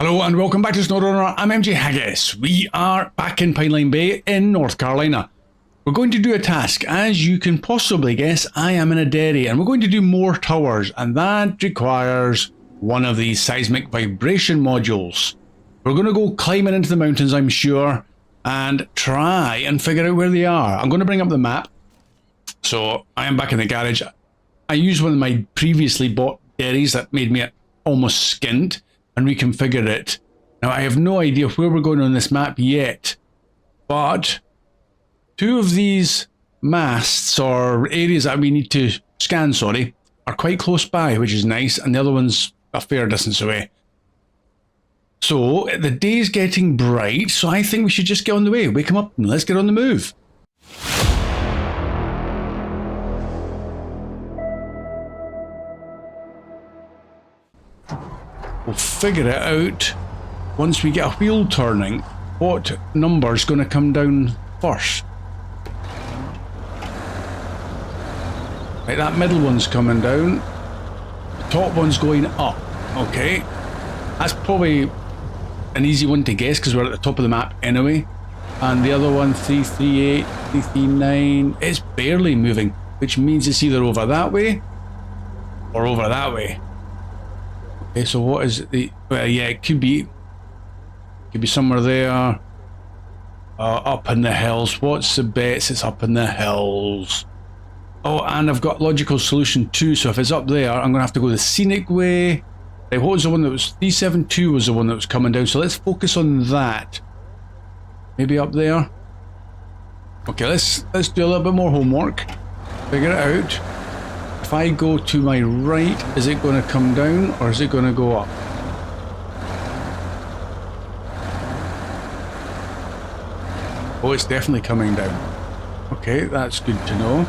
Hello and welcome back to Snowrunner. I'm MJ Haggis. We are back in Pineline Bay in North Carolina. We're going to do a task. As you can possibly guess, I am in a dairy and we're going to do more towers, and that requires one of these seismic vibration modules. We're going to go climbing into the mountains, I'm sure, and try and figure out where they are. I'm going to bring up the map. So I am back in the garage. I used one of my previously bought dairies that made me almost skint and reconfigure it. Now I have no idea where we're going on this map yet, but two of these masts or areas that we need to scan, are quite close by, which is nice, and the other one's a fair distance away. So the day's getting bright, so I think we should just get on the way. Wake them up and let's get on the move. We'll figure it out once we get a wheel turning, what number's going to come down first. Right, that middle one's coming down. The top one's going up. Okay. That's probably an easy one to guess because we're at the top of the map anyway. And the other one, 338, 339, it's barely moving, which means it's either over that way or over that way. Okay, so what is the... Well, yeah, it could be somewhere there. Up in the hills. What's the bets? It's up in the hills. Oh, and I've got logical solution too, so if it's up there, I'm going to have to go the scenic way. Right, what was the one that was... 372 was the one that was coming down, so let's focus on that. Maybe up there. Okay, let's do a little bit more homework. Figure it out. If I go to my right, is it going to come down or is it going to go up? Oh, it's definitely coming down. Okay, that's good to know.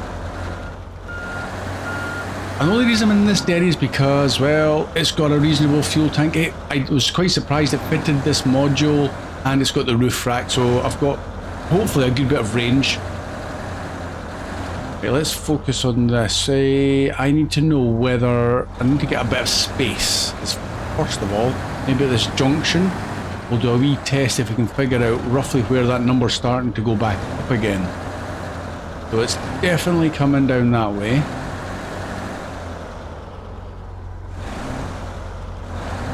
And the only reason I'm in this dairy is because, well, it's got a reasonable fuel tank. I was quite surprised it fitted this module and it's got the roof rack, so I've got hopefully a good bit of range. Okay, let's focus on this. I need to know whether I need to get a bit of space. First of all, maybe at this junction, we'll do a wee test if we can figure out roughly where that number's starting to go back up again. So it's definitely coming down that way.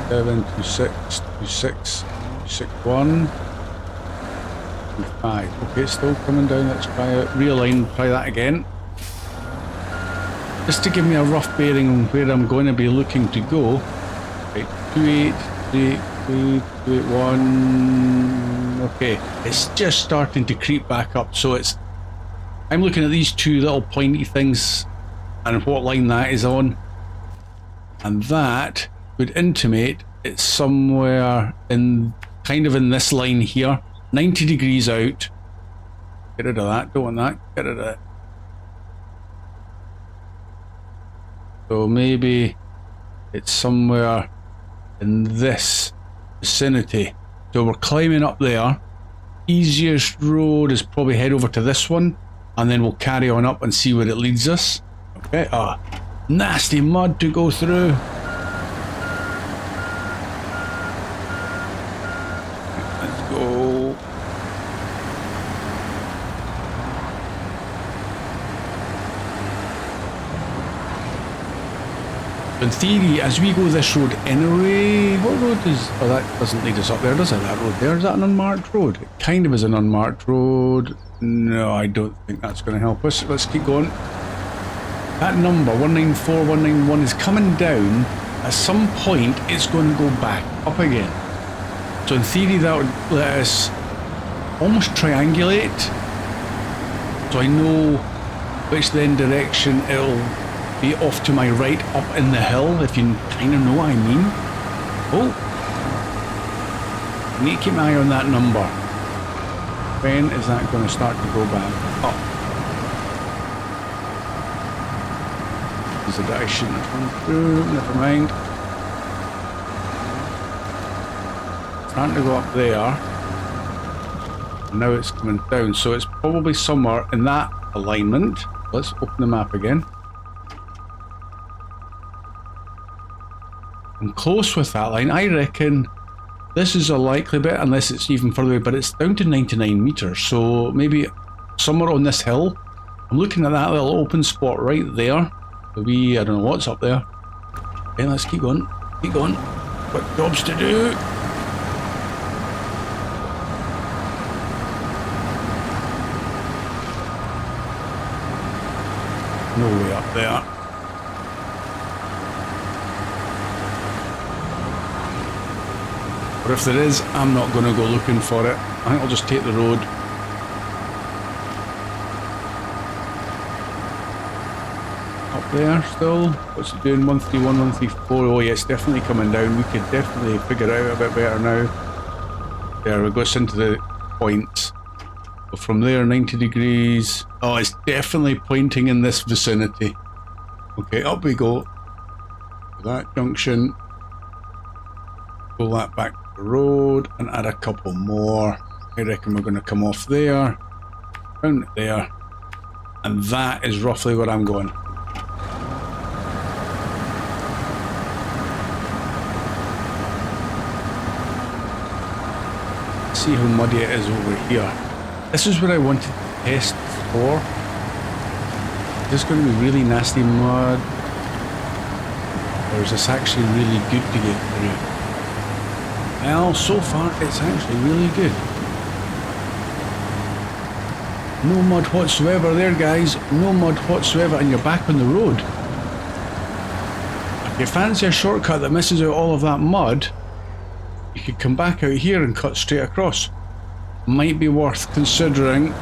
Seven, 26, 26, 61, 5. Okay, it's still coming down. Let's try it. Realign, try that again. Just to give me a rough bearing on where I'm going to be looking to go. Right, 28, 38, 281. Okay, it's just starting to creep back up. So I'm looking at these two little pointy things and what line that is on. And that would intimate it's somewhere in kind of in this line here. 90 degrees out. Get rid of that. Don't want that. Get rid of it. So maybe it's somewhere in this vicinity. So we're climbing up there. Easiest road is probably head over to this one, and then we'll carry on up and see where it leads us. Okay. Oh, nasty mud to go through. Let's go. In theory, as we go this road anyway, what road is... Oh, that doesn't lead us up there, does it? That road there, is that an unmarked road? It kind of is an unmarked road. No, I don't think that's going to help us. Let's keep going. That number, 194, 191, is coming down. At some point, it's going to go back up again. So in theory, that would let us almost triangulate. So I know which then direction it'll be off to my right up in the hill, if you kind of know what I mean. Oh, I need to keep my eye on that number. When is that going to start to go back up? Is it that I shouldn't have gone through? Never mind. Starting to go up there. And now it's coming down, so it's probably somewhere in that alignment. Let's open the map again. I'm close with that line. I reckon This is a likely bit, unless it's even further away, but it's down to 99 meters, so maybe somewhere on this hill. I'm looking at that little open spot right there. The wee, I don't know what's up there. Okay, let's keep going. Keep going. Got jobs to do. No way up there. But if there is, I'm not going to go looking for it. I think I'll just take the road. Up there still. What's it doing? 131, 134. Oh yeah, it's definitely coming down. We could definitely figure it out a bit better now. There, we go into the points. So from there, 90 degrees. Oh, it's definitely pointing in this vicinity. Okay, up we go. That junction. Pull that back to the road and add a couple more. I reckon we're going to come off there, down there, and that is roughly where I'm going. See how muddy it is over here. This is what I wanted to test for. Is this going to be really nasty mud, or is this actually really good to get through? Well, so far it's actually really good. No mud whatsoever there, guys. No mud whatsoever, and you're back on the road. If you fancy a shortcut that misses out all of that mud, you could come back out here and cut straight across. Might be worth considering.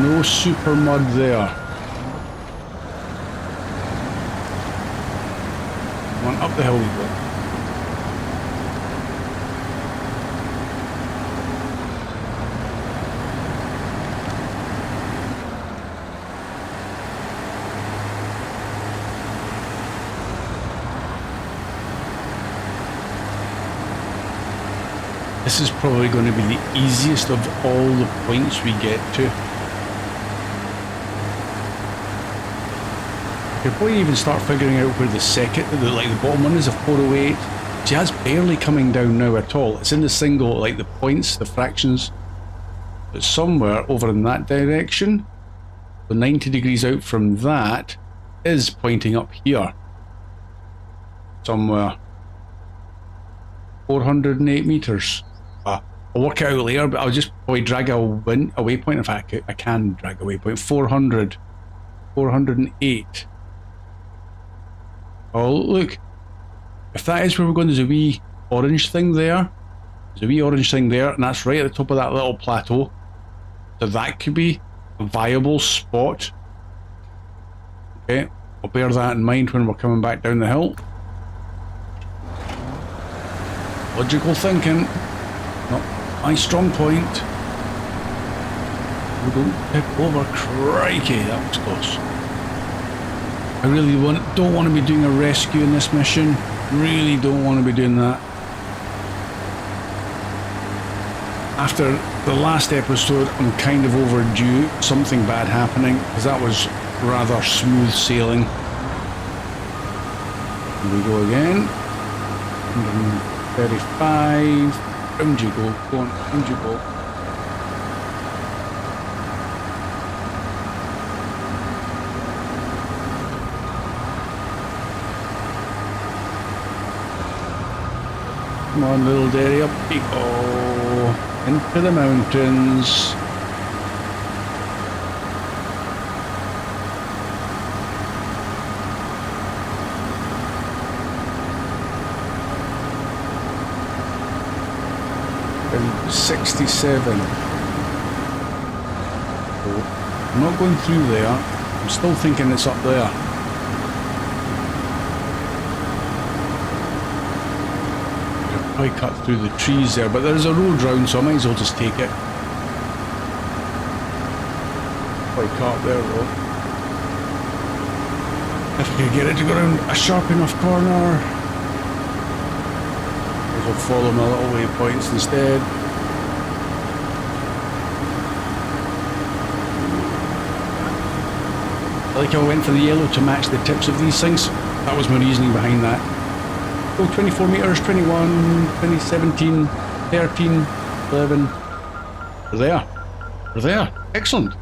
No super mud there. One up the hill we go. This is probably going to be the easiest of all the points we get to. I could probably even start figuring out where the second, like the bottom one is, a 408. See, that's barely coming down now at all. It's in the single, like the points, the fractions. But somewhere over in that direction, the 90 degrees out from that is pointing up here. Somewhere. 408 meters. I'll work it out later, but I'll just probably drag a waypoint. In fact, I can drag a waypoint. 408. Oh, look. If that is where we're going, there's a wee orange thing there. There's a wee orange thing there, and that's right at the top of that little plateau. So that could be a viable spot. Okay, I'll bear that in mind when we're coming back down the hill. Logical thinking. Not my strong point. We don't tip over. Crikey, that was close. I really don't want to be doing a rescue in this mission. Really don't want to be doing that. After the last episode, I'm kind of overdue something bad happening, because that was rather smooth sailing. Here we go again. 135. Round you go. Go on, round you go. Come on, little dairy, up we go. Into the mountains. And 67. Oh, I'm not going through there. I'm still thinking it's up there. I cut through the trees there, but there's a road round, so I might as well just take it. Quite cut there though. If I could get it to go around a sharp enough corner, I'll follow my little waypoints instead. I like how I went for the yellow to match the tips of these things. That was my reasoning behind that. Oh, 24 meters, 21, 20, 17, 13, 11. We're there. We're there. Excellent.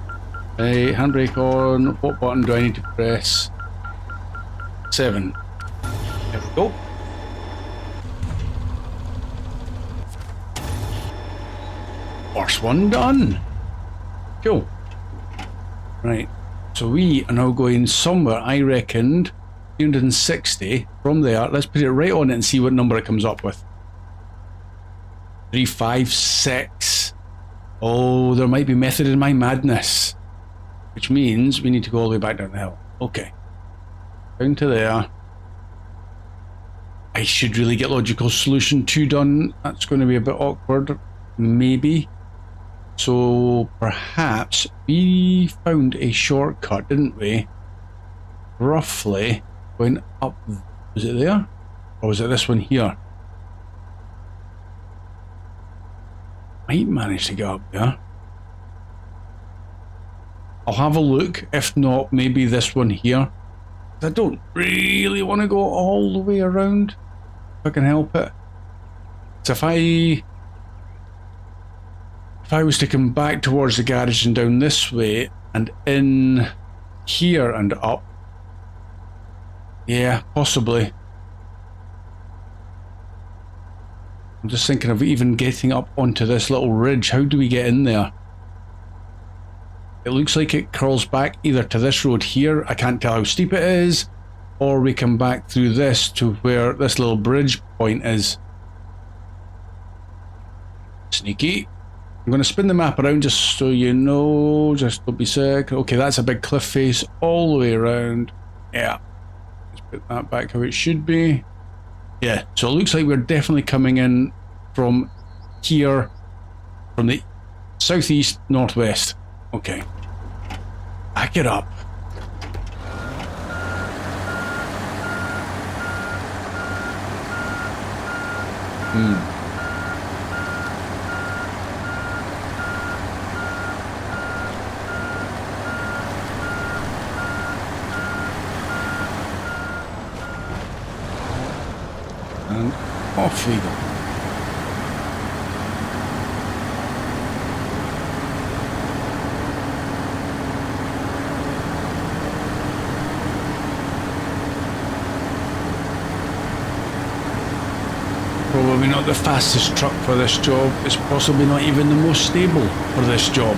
Handbrake on. What button do I need to press? 7. There we go. First one done. Cool. Right. So we are now going somewhere, I reckoned, 360 from there. Let's put it right on it and see what number it comes up with. 356. Oh, there might be method in my madness. Which means we need to go all the way back down the hill. Okay. Down to there. I should really get logical solution 2 done. That's going to be a bit awkward. Maybe. So perhaps we found a shortcut, didn't we? Roughly going up. Was it there? Or was it this one here? Might manage to get up there. I'll have a look. If not, maybe this one here. I don't really want to go all the way around if I can help it. So if I was to come back towards the garage and down this way and in here and up, yeah, possibly. I'm just thinking of even getting up onto this little ridge. How do we get in there? It looks like it curls back either to this road here, I can't tell how steep it is, or we come back through this to where this little bridge point is. Sneaky. I'm going to spin the map around just so you know, just don't be sick. Okay, that's a big cliff face all the way around. Yeah. Let's put that back how it should be. Yeah, so it looks like we're definitely coming in from here, from the southeast, northwest. Okay. Back it up. And off we go. Probably not the fastest truck for this job. It's possibly not even the most stable for this job.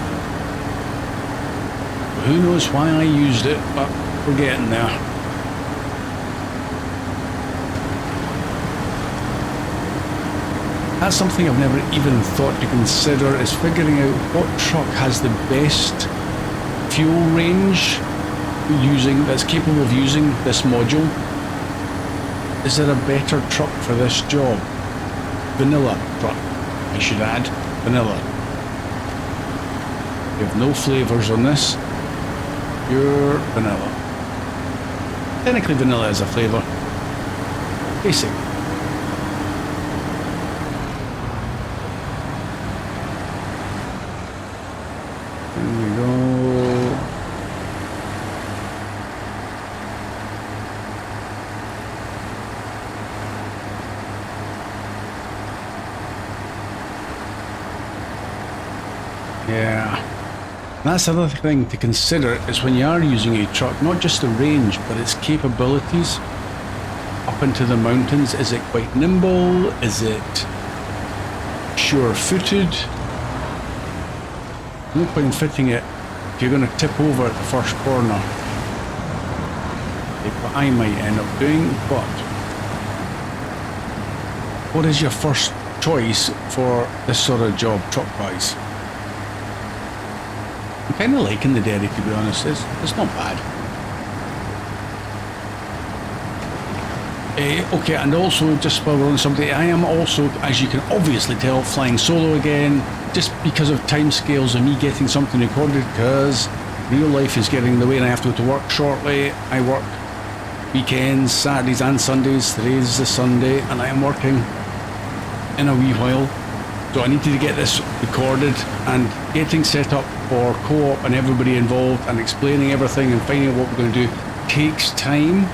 Who knows why I used it, but we're getting there. That's something I've never even thought to consider, is figuring out what truck has the best fuel range that's capable of using this module. Is there a better truck for this job? Vanilla truck, I should add. Vanilla. We have no flavours on this. Pure vanilla. Technically vanilla is a flavour. Basic. There we go. Yeah. That's another thing to consider, is when you are using a truck, not just the range, but its capabilities up into the mountains. Is it quite nimble? Is it sure-footed? No point in fitting it if you're going to tip over at the first corner. Like what I might end up doing, but what is your first choice for this sort of job, truck-wise? I'm kind of liking the Derry, to be honest. It's not bad. Okay, and also, just while we're on something, I am also, as you can obviously tell, flying solo again, just because of timescales of me getting something recorded, because real life is getting in the way and I have to go to work shortly. I work weekends, Saturdays and Sundays. Today's the Sunday, and I am working in a wee while. So I needed to get this recorded, and getting set up for co-op and everybody involved and explaining everything and finding out what we're going to do takes time.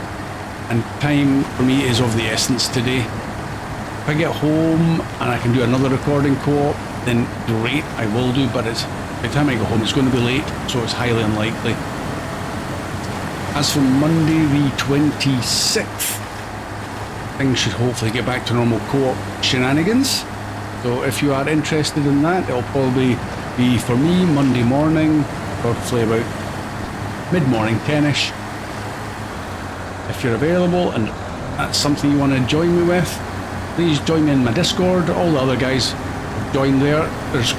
and time for me is of the essence today. If I get home and I can do another recording co-op, then great, I will do, but it's, by the time I go home it's going to be late, so it's highly unlikely. As for Monday the 26th, things should hopefully get back to normal co-op shenanigans. So if you are interested in that, it'll probably be for me Monday morning, roughly about mid-morning, 10ish. If you're available and that's something you want to join me with, please join me in my Discord. All the other guys have joined there. There's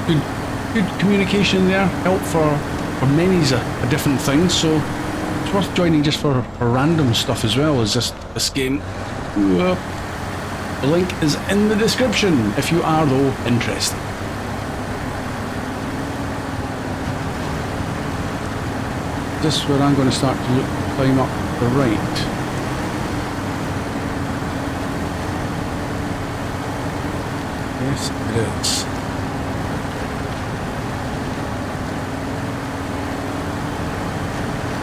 good communication there, help for many different things, so it's worth joining just for random stuff as well as this game. The link is in the description if you are though interested. This is where I'm going to start to climb up the right. Yes, it is.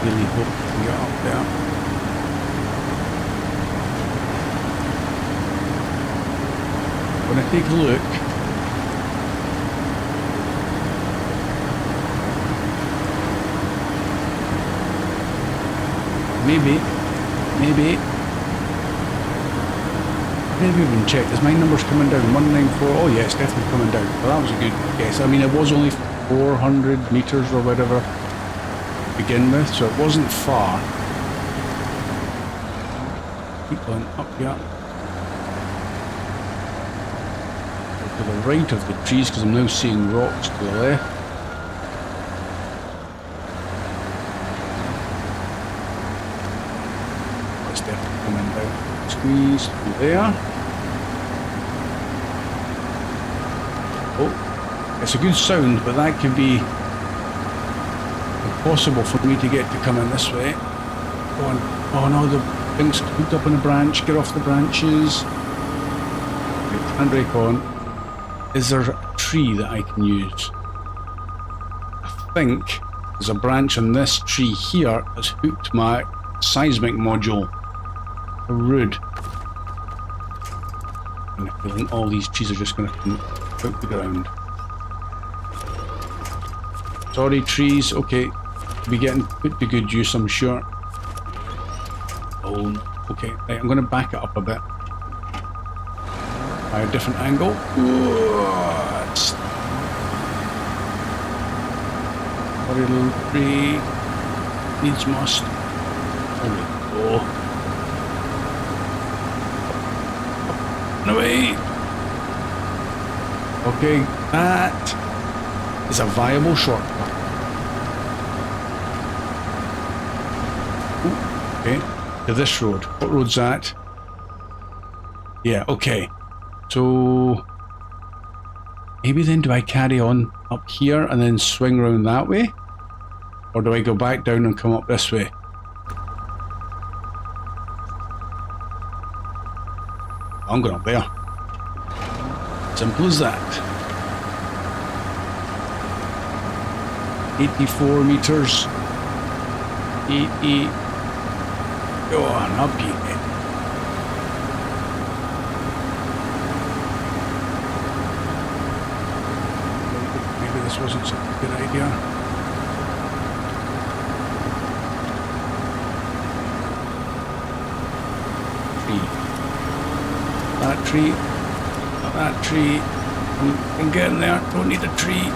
Really hope we can get up there. I'm going to take a look. Maybe even check. Is my numbers coming down? 194. Oh yeah, it's definitely coming down. Well, that was a good guess. I mean, it was only 400 meters or whatever to begin with, so it wasn't far. Keep going up, yeah. To the right of the trees, because I'm now seeing rocks to the left. It's definitely coming down. Squeeze through there. Oh, it's a good sound, but that could be impossible for me to get to come in this way. Go on. Oh no, the thing's hooked up on a branch. Get off the branches. Right, handbrake on. Is there a tree that I can use? I think there's a branch on this tree here that's hooked my seismic module. How rude. And I think all these trees are just going to come out the ground. Sorry trees, okay. Be getting put to good use, I'm sure. Oh, okay. Right, I'm going to back it up a bit. By a different angle. What? Sorry, little tree. Needs must. There we go. Up and away. Okay, that is a viable shortcut. Ooh, okay, to this road. What road's that? Yeah, okay. So maybe then do I carry on up here and then swing around that way? Or do I go back down and come up this way? I'm going up there. Simple as that. 84 meters. 80. Go on, up you get. This wasn't such a good idea. Tree. That tree. Not that tree. I'm getting there. Don't need a tree.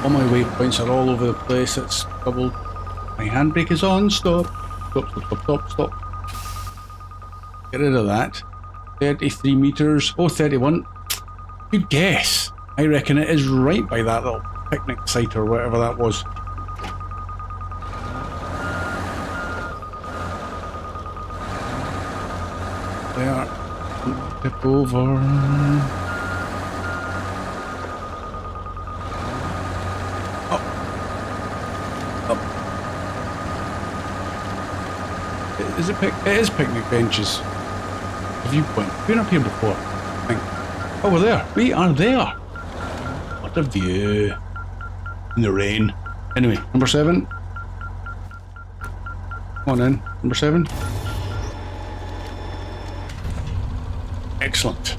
All my waypoints are all over the place. It's double. My handbrake is on. Stop. Stop, stop, stop, stop, stop. Get rid of that. 33 meters. Oh, 31. Good guess. I reckon it is right by that little picnic site or whatever that was. There. Tip over. Up. Up. Is it it is picnic benches. Viewpoint. We've been up here before, I think. Oh, we're there. We are there. What a view. In the rain. Anyway, number 7. Come on in, number 7. Excellent.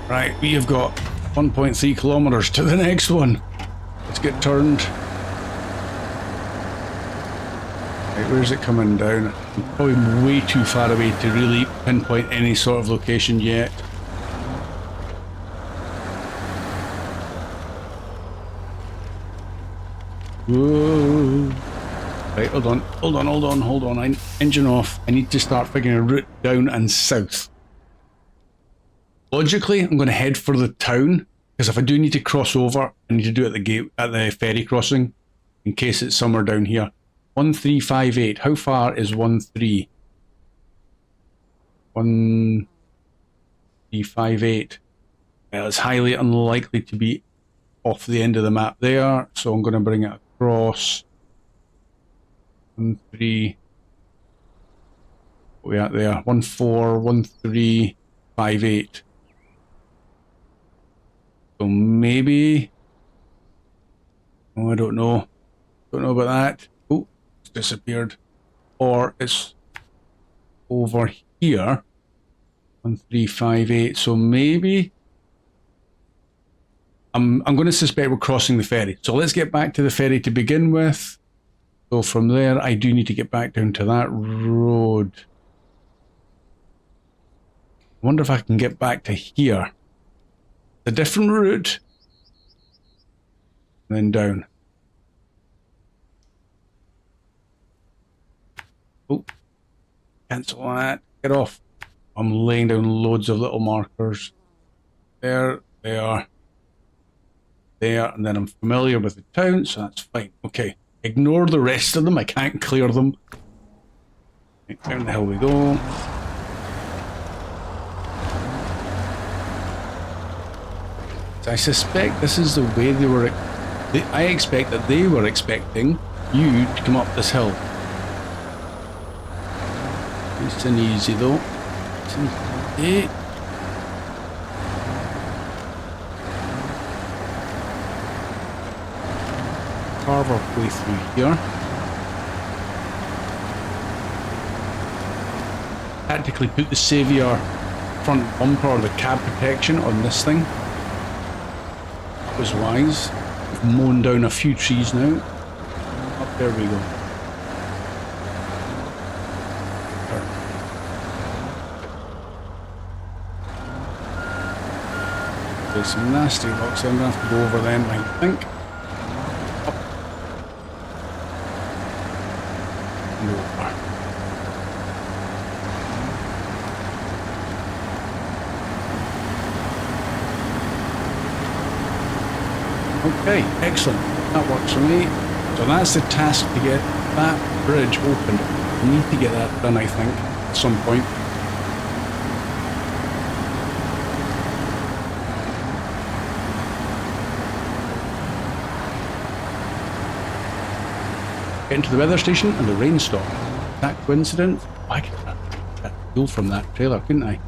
Right, we have got 1.3 kilometers to the next one. Let's get turned. Right, where's it coming down? I'm probably way too far away to really pinpoint any sort of location yet. Whoa. Right, hold on. Engine off. I need to start figuring a route down and south. Logically, I'm going to head for the town, because if I do need to cross over, I need to do it at the gate, at the ferry crossing, in case it's somewhere down here. 1358. How far is 13? 1358. Well, it's highly unlikely to be off the end of the map there, so I'm going to bring it across. 13. What are we at there? 141358. So maybe. Oh, I don't know. Don't know about that. Oh, it's disappeared. Or it's over here. 1358. So maybe. I'm going to suspect we're crossing the ferry. So let's get back to the ferry to begin with. So from there, I do need to get back down to that road. I wonder if I can get back to here. A different route. And then down. Oh. Cancel that. Get off. I'm laying down loads of little markers. There they are. There, and then I'm familiar with the town, so that's fine. Okay. Ignore the rest of them. I can't clear them. Right, down the hill we go. So I suspect this is the way they were. I expect that they were expecting you to come up this hill. Nice and easy though. Nice and easy. Carve our way through here. Tactically put the Saviour front bumper or the cab protection on this thing. That was wise. We've mown down a few trees now. Up there we go. There's some nasty rocks. I'm going to have to go over them, I think. Up. And over. Okay, excellent. That works for me. So that's the task, to get that bridge opened. I need to get that done, I think, at some point. Get into the weather station and the rain stopped. Is that coincidence? I could get fuel from that trailer, couldn't I?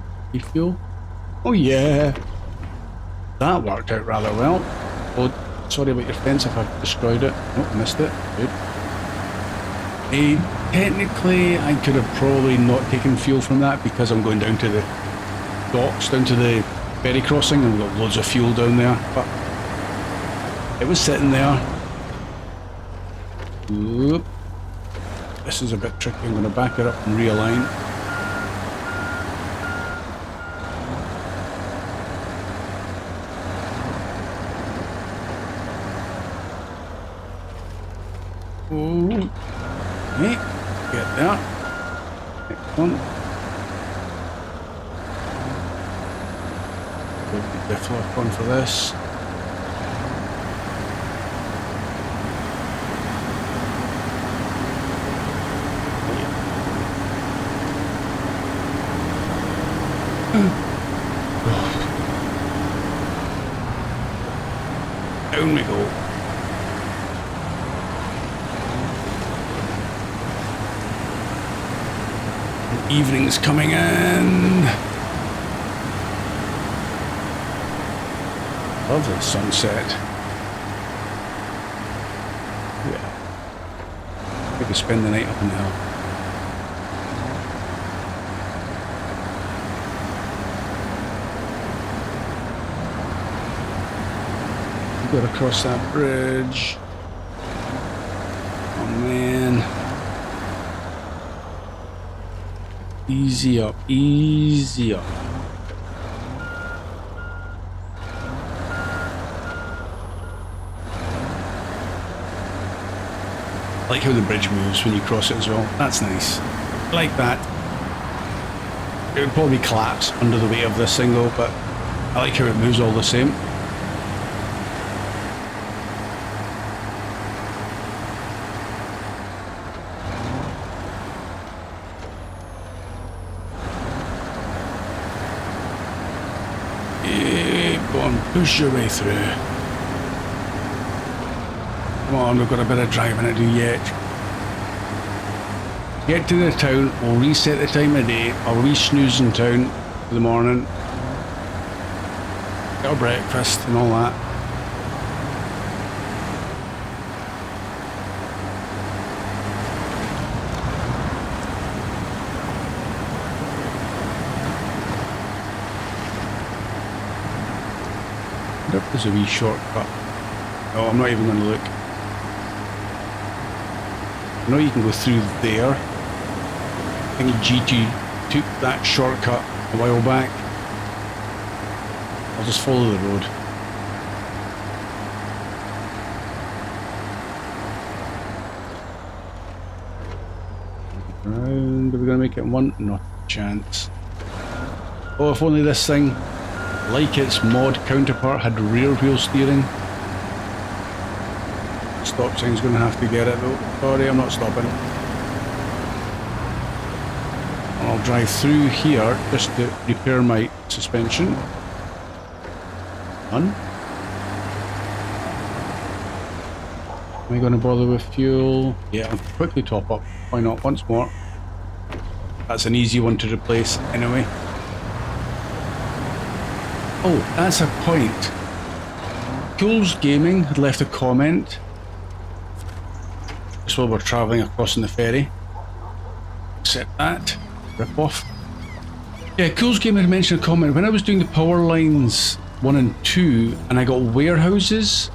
Fuel? Oh yeah! That worked out rather well. Oh, sorry about your fence if I've destroyed it. Nope, missed it. Good. Technically, I could have probably not taken fuel from that because I'm going down to the docks, down to the ferry crossing, and we've got loads of fuel down there. But it was sitting there. Oop. This is a bit tricky. I'm going to back it up and realign. Oh, okay, get there. Excellent. We'll get the flip on for this. Down we go. Evening's coming in. Lovely sunset. Yeah. Maybe spend the night up in the hill. We've got to cross that bridge. Oh man. Easy up, easy up. I like how the bridge moves when you cross it as well. That's nice. I like that. It would probably collapse under the weight of this thing though, but I like how it moves all the same. Go on, push your way through. Come on, we've got a bit of driving to do yet. Get to the town, we'll reset the time of day, I'll re-snooze in town for the morning. Get our breakfast and all that. I wonder if there's a wee shortcut. No, I'm not even going to look. I know you can go through there. I think GT took that shortcut a while back. I'll just follow the road. Round. Are we going to make it in one? Not a chance. Oh, if only this thing, like its mod counterpart, had rear wheel steering. Stop sign's going to have to get it though. Sorry, I'm not stopping. I'll drive through here just to repair my suspension. Done. Am I going to bother with fuel? Yeah, I'll quickly top up. Why not? Once more. That's an easy one to replace anyway. Oh, that's a point. Cool's Gaming had left a comment just while we're travelling across in the ferry. Accept that. Rip off. Yeah, Cool's Gaming had mentioned a comment. When I was doing the power lines 1 and 2 and I got warehouses,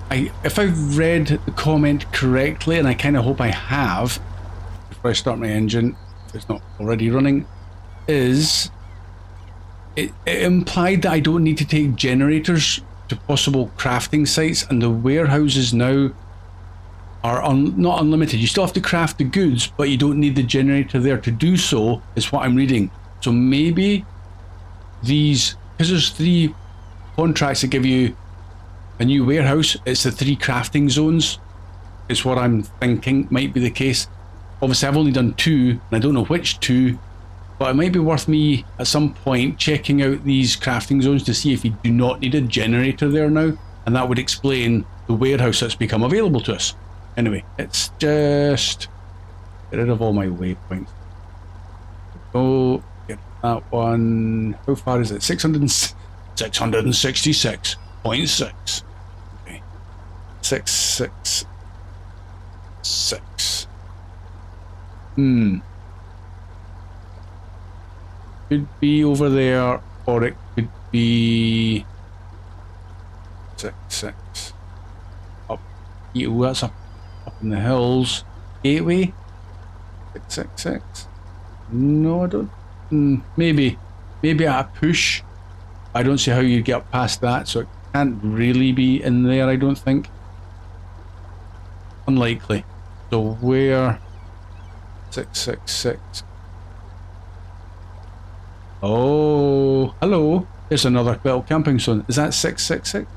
if I've read the comment correctly, and I kind of hope I have, before I start my engine, if it's not already running, is it implied that I don't need to take generators to possible crafting sites, and the warehouses now are not unlimited. You still have to craft the goods, but you don't need the generator there to do so, is what I'm reading. So maybe these, because there's 3 contracts that give you a new warehouse, it's the 3 crafting zones, is what I'm thinking might be the case. Obviously I've only done 2, and I don't know which 2, but it might be worth me at some point checking out these crafting zones to see if you do not need a generator there now, and that would explain the warehouse that's become available to us. Anyway, it's just get rid of all my waypoints. Go get that one. How far is it? 666.6. Okay. 666. Could be over there, or it could be 66. Up. Oh, that's up in the hills. Gateway. 666. No, I don't. Maybe at a push. I don't see how you get past that, so it can't really be in there, I don't think. Unlikely. So where? 666. Oh, hello. There's another little camping zone. Is that 666?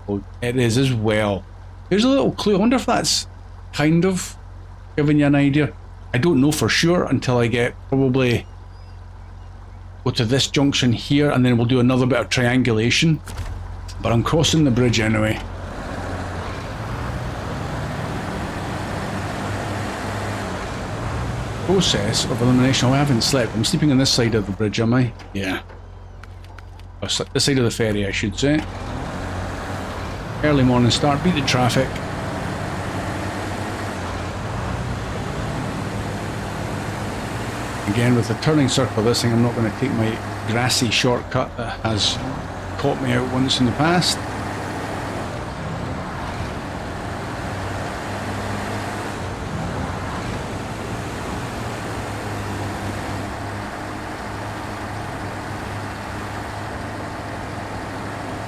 Oh, it is as well. Here's a little clue. I wonder if that's kind of giving you an idea. I don't know for sure until I get probably go to this junction here, and then we'll do another bit of triangulation. But I'm crossing the bridge anyway. Process of elimination. Oh, I haven't slept. I'm sleeping on this side of the bridge, am I? Yeah. This side of the ferry, I should say. Early morning start, beat the traffic. Again, with the turning circle, this thing, I'm not going to take my grassy shortcut that has caught me out once in the past.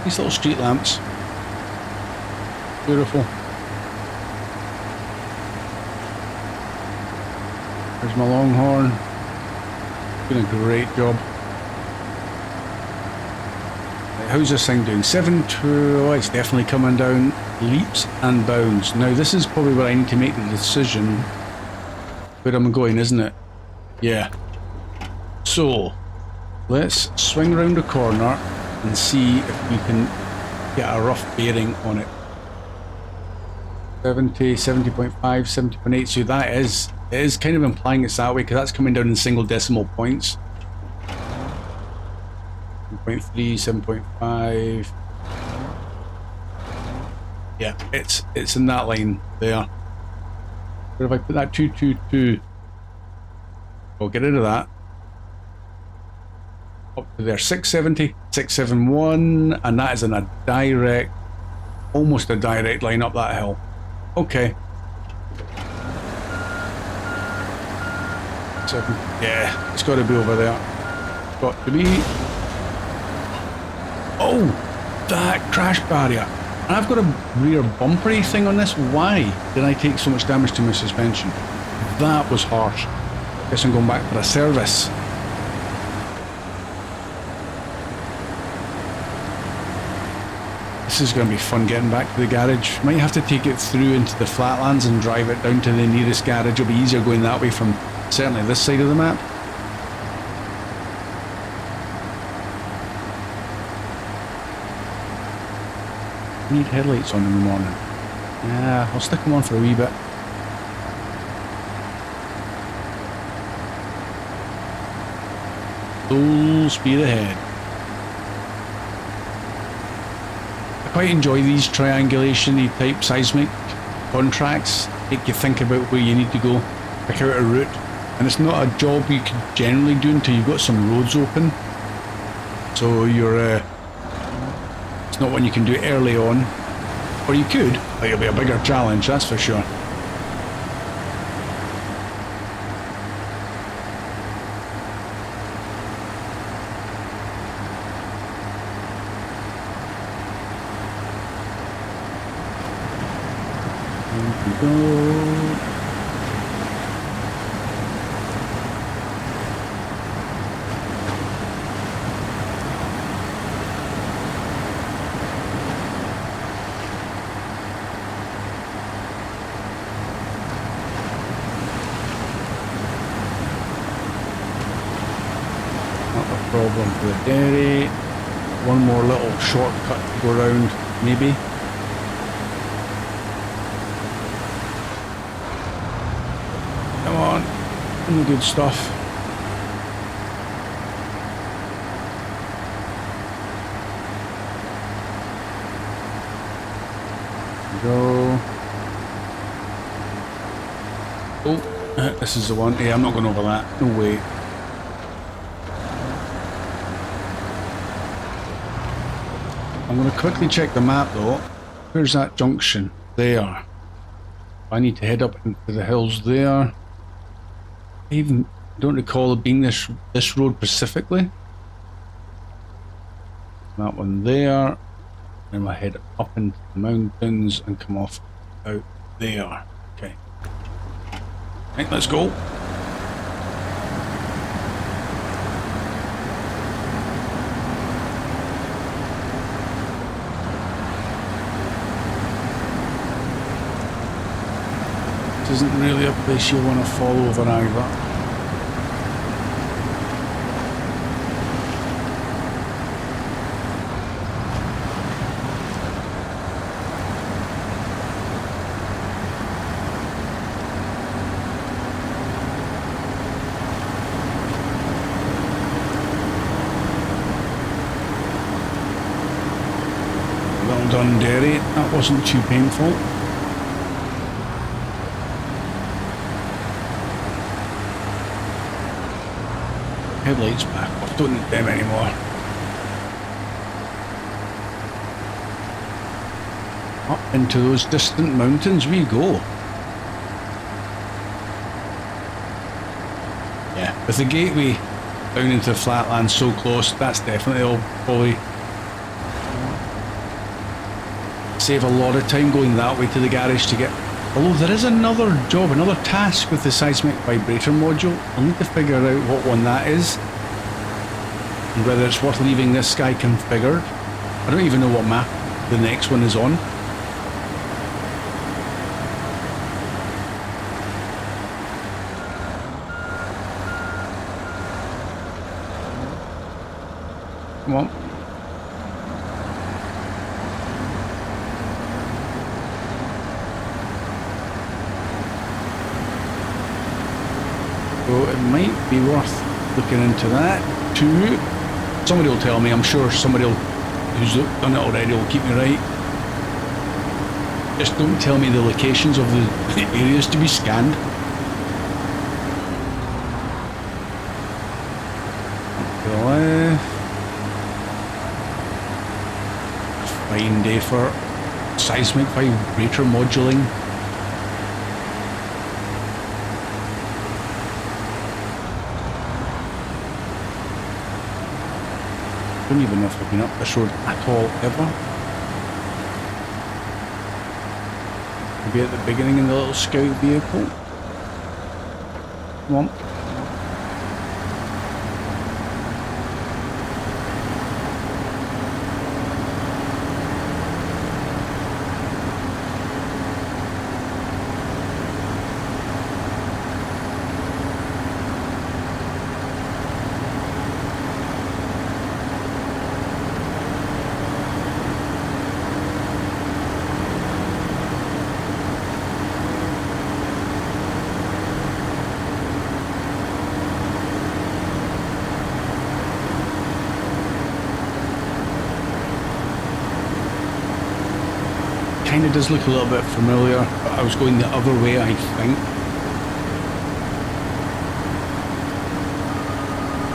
These little street lamps. Beautiful. There's my Longhorn. Doing a great job. Right, how's this thing doing? 7-2. Oh, it's definitely coming down leaps and bounds. Now this is probably where I need to make the decision where I'm going, isn't it? Yeah. So let's swing around the corner and see if we can get a rough bearing on it. 70, 70.5, 70.8. So that is, it is kind of implying it's that way because that's coming down in single decimal points. 7.3, 7.5. Yeah, it's in that line there. Where have I put that? 222. I'll get rid of that. Up to there, 670, 671, and that is in a direct, almost a direct line up that hill. Okay. Yeah, it's got to be over there. Got to be. Oh, that crash barrier. And I've got a rear bumpery thing on this. Why did I take so much damage to my suspension? That was harsh. Guess I'm going back for a service. This is going to be fun getting back to the garage. Might have to take it through into the flatlands and drive it down to the nearest garage. It'll be easier going that way from certainly this side of the map. I need headlights on in the morning. Yeah, I'll stick them on for a wee bit. Full speed ahead. Quite enjoy these triangulation-y type seismic contracts. Make you think about where you need to go, pick out a route, and it's not a job you can generally do until you've got some roads open. So you're it's not one you can do early on, or you could, but it'll be a bigger challenge, that's for sure. Problem for the dairy. One more little shortcut to go around, maybe. Come on, and the good stuff. Go. Oh, this is the one. Yeah, I'm not going over that. No way. I'm going to quickly check the map though. Where's that junction? There. I need to head up into the hills there. I even don't recall it being this road specifically. That one there. Then I head up into the mountains and come off out there. Okay. Right, let's go. This isn't really a place you want to fall over either. Well done, Derry. That wasn't too painful. Headlights back off, don't need them anymore. Up into those distant mountains we go. Yeah, with the gateway down into the flatland so close, that's definitely all probably save a lot of time going that way to the garage to get. Although there is another job, another task with the seismic vibrator module. I'll need to figure out what one that is and whether it's worth leaving this guy configured. I don't even know what map the next one is on. Come on. So it might be worth looking into that too. Somebody will tell me, I'm sure somebody who's done it already will keep me right. Just don't tell me the locations of the areas to be scanned. Fine day for seismic vibrator modulating. I don't even know if I've been up this road at all ever. Maybe at the beginning in the little scout vehicle. Come on. Kind of does look a little bit familiar, but I was going the other way, I think.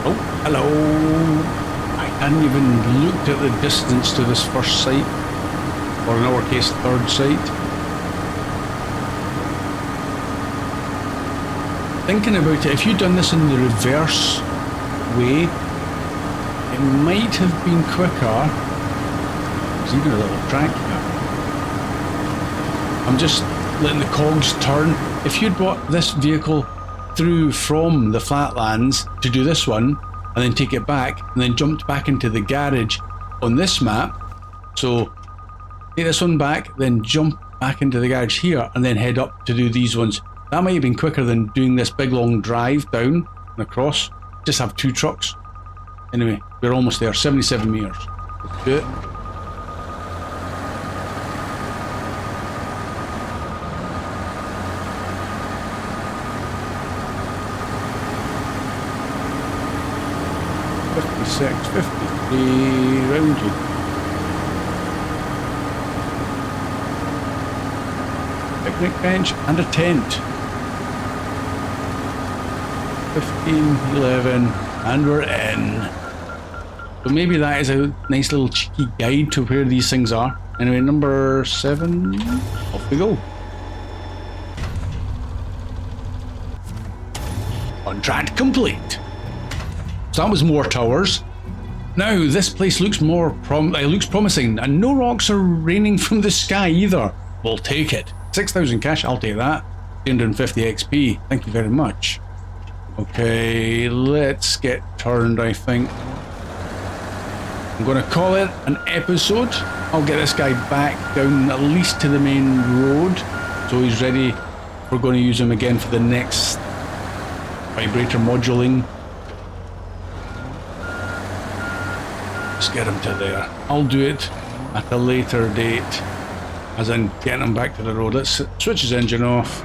Oh, hello! I hadn't even looked at the distance to this first site, or in our case, third site. Thinking about it, if you'd done this in the reverse way, it might have been quicker. There's even a little track here. I'm just letting the cogs turn. If you'd brought this vehicle through from the flatlands to do this one, and then take it back, and then jumped back into the garage on this map, so take this one back, then jump back into the garage here, and then head up to do these ones. That might have been quicker than doing this big long drive down and across. Just have two trucks. Anyway, we're almost there, 77 meters. Let's do it. .56, 53, round you. Picnic bench and a tent. 15, 11, and we're in. So maybe that is a nice little cheeky guide to where these things are. Anyway, number 7, off we go. Contract complete. So that was more towers. Now this place looks looks promising, and no rocks are raining from the sky either. We'll take it. 6,000 cash, I'll take that. 350 XP, thank you very much. Okay, let's get turned, I think. I'm going to call it an episode. I'll get this guy back down at least to the main road, so he's ready. We're going to use him again for the next vibrator modulating. Let's get him to there. I'll do it at a later date, as in getting him back to the road. Let's switch his engine off.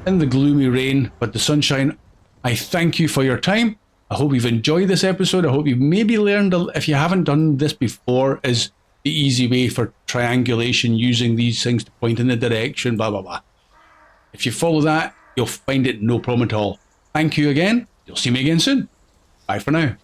In the gloomy rain, but the sunshine, I thank you for your time. I hope you've enjoyed this episode. I hope you've maybe learned, if you haven't done this before, is the easy way for triangulation, using these things to point in the direction, blah, blah, blah. If you follow that, you'll find it no problem at all. Thank you again. You'll see me again soon. Bye for now.